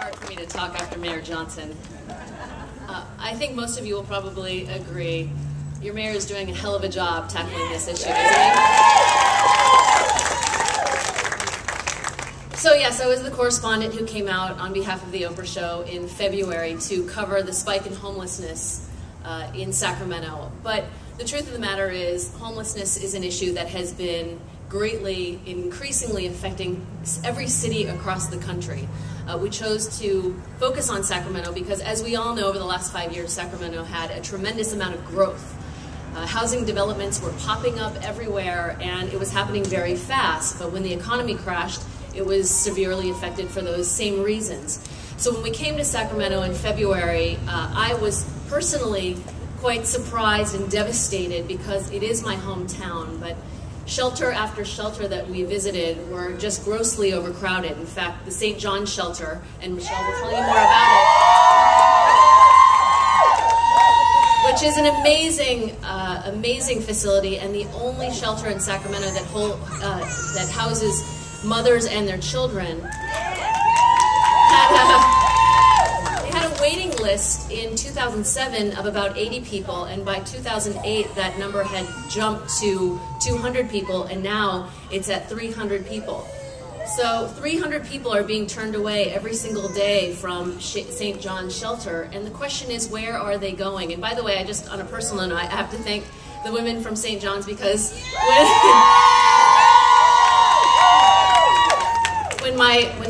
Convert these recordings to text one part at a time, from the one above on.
hard for me to talk after Mayor Johnson. I think most of you will probably agree your mayor is doing a hell of a job tackling this issue, isn't he? So yes, I was the correspondent who came out on behalf of the Oprah Show in February to cover the spike in homelessness in Sacramento. But the truth of the matter is, homelessness is an issue that has been greatly, increasingly affecting every city across the country. We chose to focus on Sacramento because, as we all know, over the last 5 years, Sacramento had a tremendous amount of growth. Housing developments were popping up everywhere, and it was happening very fast. But when the economy crashed, it was severely affected for those same reasons. So when we came to Sacramento in February, I was personally quite surprised and devastated because it is my hometown, but shelter after shelter that we visited were just grossly overcrowded. In fact, the St. John's shelter, and Michelle will tell you more about it, which is an amazing, amazing facility, and the only shelter in Sacramento that houses mothers and their children. They had a waiting list in 2007 of about 80 people, and by 2008 that number had jumped to 200 people, and now it's at 300 people. So 300 people are being turned away every single day from St. John's Shelter, and the question is, where are they going? And by the way, on a personal note, I have to thank the women from St. John's, because when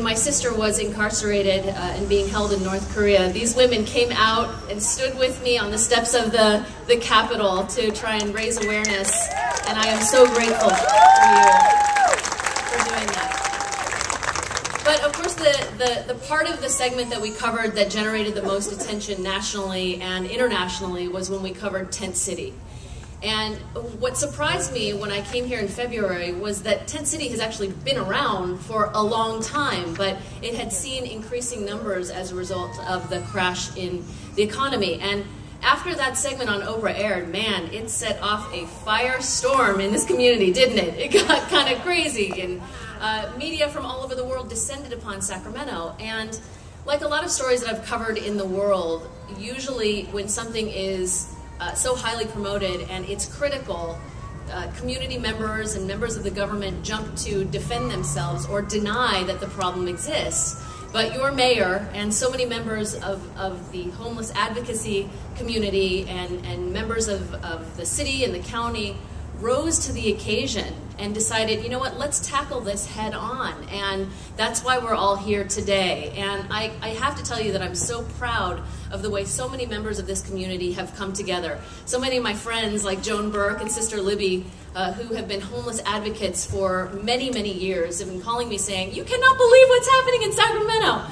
my sister was incarcerated and being held in North Korea, these women came out and stood with me on the steps of the Capitol to try and raise awareness, and I am so grateful for you for doing that. But of course, the part of the segment that we covered that generated the most attention nationally and internationally was when we covered Tent City. And what surprised me when I came here in February was that Tent City has actually been around for a long time, but it had seen increasing numbers as a result of the crash in the economy. And after that segment on Oprah aired, man, it set off a firestorm in this community, didn't it? It got kind of crazy, and media from all over the world descended upon Sacramento. And like a lot of stories that I've covered in the world, usually when something is so highly promoted and it's critical, community members and members of the government jump to defend themselves or deny that the problem exists. But your mayor and so many members of the homeless advocacy community and members of the city and the county rose to the occasion and decided, you know what, let's tackle this head on. And that's why we're all here today. And I have to tell you that I'm so proud of the way so many members of this community have come together. So many of my friends, like Joan Burke and Sister Libby, who have been homeless advocates for many, many years, have been calling me saying, you cannot believe what's happening in Sacramento.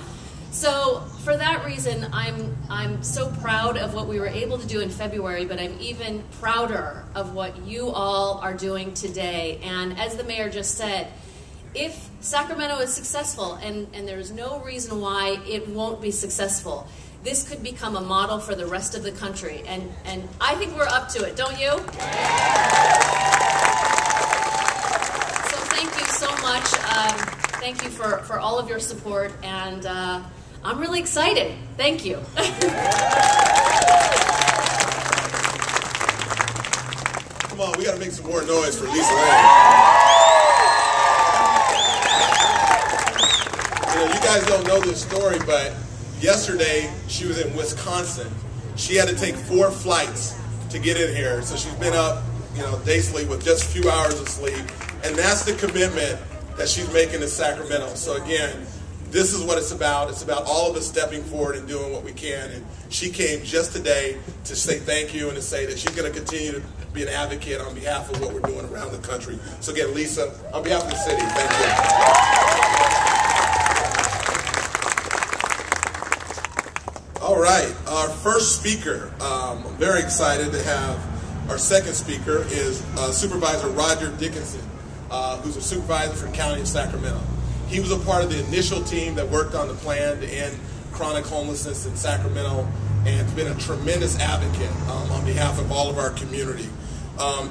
So for that reason, I'm so proud of what we were able to do in February, but I'm even prouder of what you all are doing today. And as the mayor just said, if Sacramento is successful, and there's no reason why it won't be successful, this could become a model for the rest of the country. And I think we're up to it, don't you? So thank you so much. Thank you for all of your support, and I'm really excited. Thank you. Come on, we got to make some more noise for Lisa Ling. You guys don't know this story, but yesterday she was in Wisconsin. She had to take 4 flights to get in here, so she's been up, day sleep with just a few hours of sleep, and that's the commitment that she's making to Sacramento. So again, this is what it's about. It's about all of us stepping forward and doing what we can. And she came just today to say thank you and to say that she's going to continue to be an advocate on behalf of what we're doing around the country. So again, Lisa, on behalf of the city, thank you. All right, our first speaker, I'm very excited to have our second speaker is Supervisor Roger Dickinson, who's a supervisor for the County of Sacramento. He was a part of the initial team that worked on the plan to end chronic homelessness in Sacramento, and has been a tremendous advocate on behalf of all of our community.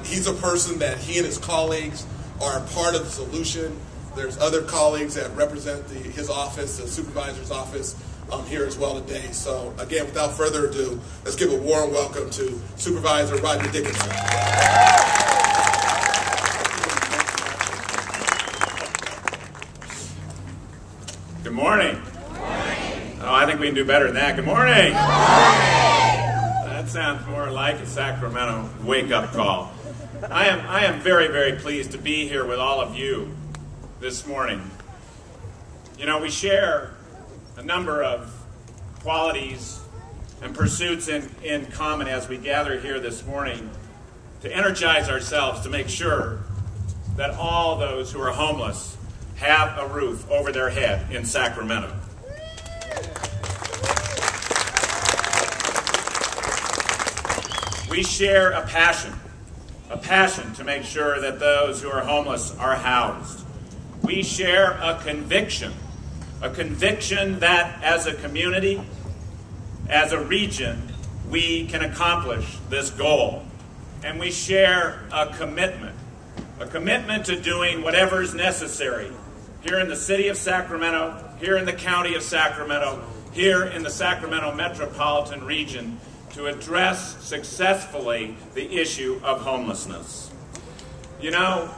He's a person that he and his colleagues are a part of the solution. There's other colleagues that represent his office, the supervisor's office, here as well today. So again, without further ado, let's give a warm welcome to Supervisor Roger Dickinson. Good morning. Oh, I think we can do better than that. Good morning. That sounds more like a Sacramento wake-up call. I am very, very pleased to be here with all of you this morning. You know, we share a number of qualities and pursuits in common as we gather here this morning to energize ourselves to make sure that all those who are homeless have a roof over their head in Sacramento. We share a passion to make sure that those who are homeless are housed. We share a conviction that as a community, as a region, we can accomplish this goal. And we share a commitment to doing whatever is necessary here in the city of Sacramento, here in the county of Sacramento, here in the Sacramento metropolitan region to address successfully the issue of homelessness. You know,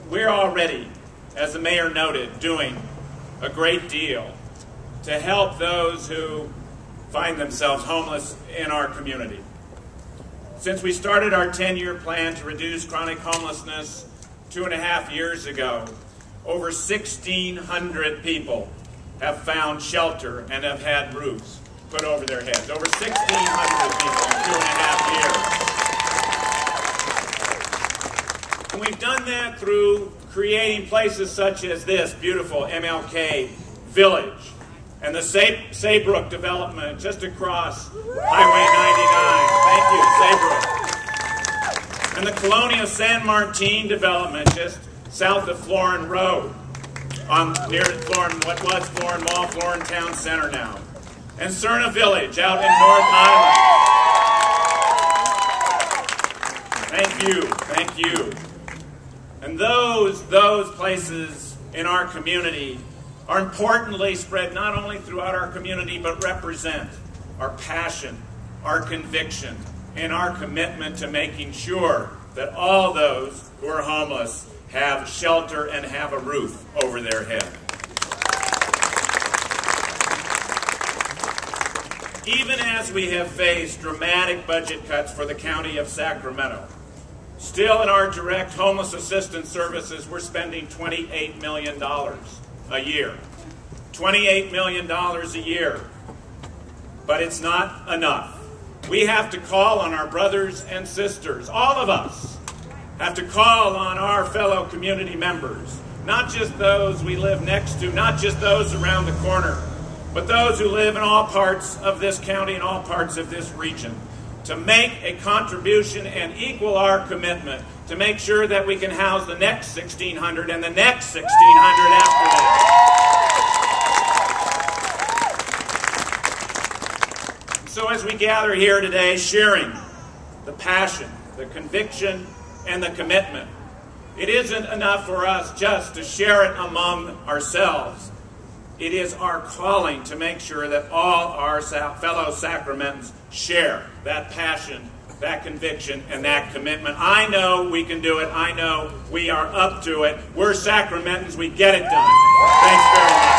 we're already, as the mayor noted, doing a great deal to help those who find themselves homeless in our community. Since we started our 10-year plan to reduce chronic homelessness 2.5 years ago, over 1,600 people have found shelter and have had roofs put over their heads. Over 1,600 people in 2.5 years. And we've done that through creating places such as this beautiful MLK Village and the Saybrook development just across Highway 99. Thank you, Saybrook. And the Colonial San Martin development just south of Florin Road, near Florin, what was Florin Mall, Florin Town Center now. And Cerna Village out in North Island. Thank you. And those places in our community are importantly spread not only throughout our community, but represent our passion, our conviction, and our commitment to making sure that all those who are homeless have shelter and have a roof over their head. Even as we have faced dramatic budget cuts for the county of Sacramento, still in our direct homeless assistance services, we're spending $28 million a year. $28 million a year. But it's not enough. We have to call on our brothers and sisters, all of us, have to call on our fellow community members, not just those we live next to, not just those around the corner, but those who live in all parts of this county and all parts of this region, to make a contribution and equal our commitment to make sure that we can house the next 1,600 and the next 1,600 after that. So as we gather here today, sharing the passion, the conviction, and the commitment, it isn't enough for us just to share it among ourselves. It is our calling to make sure that all our fellow Sacramentans share that passion, that conviction, and that commitment. I know we can do it. I know we are up to it. We're Sacramentans. We get it done. Thanks very much.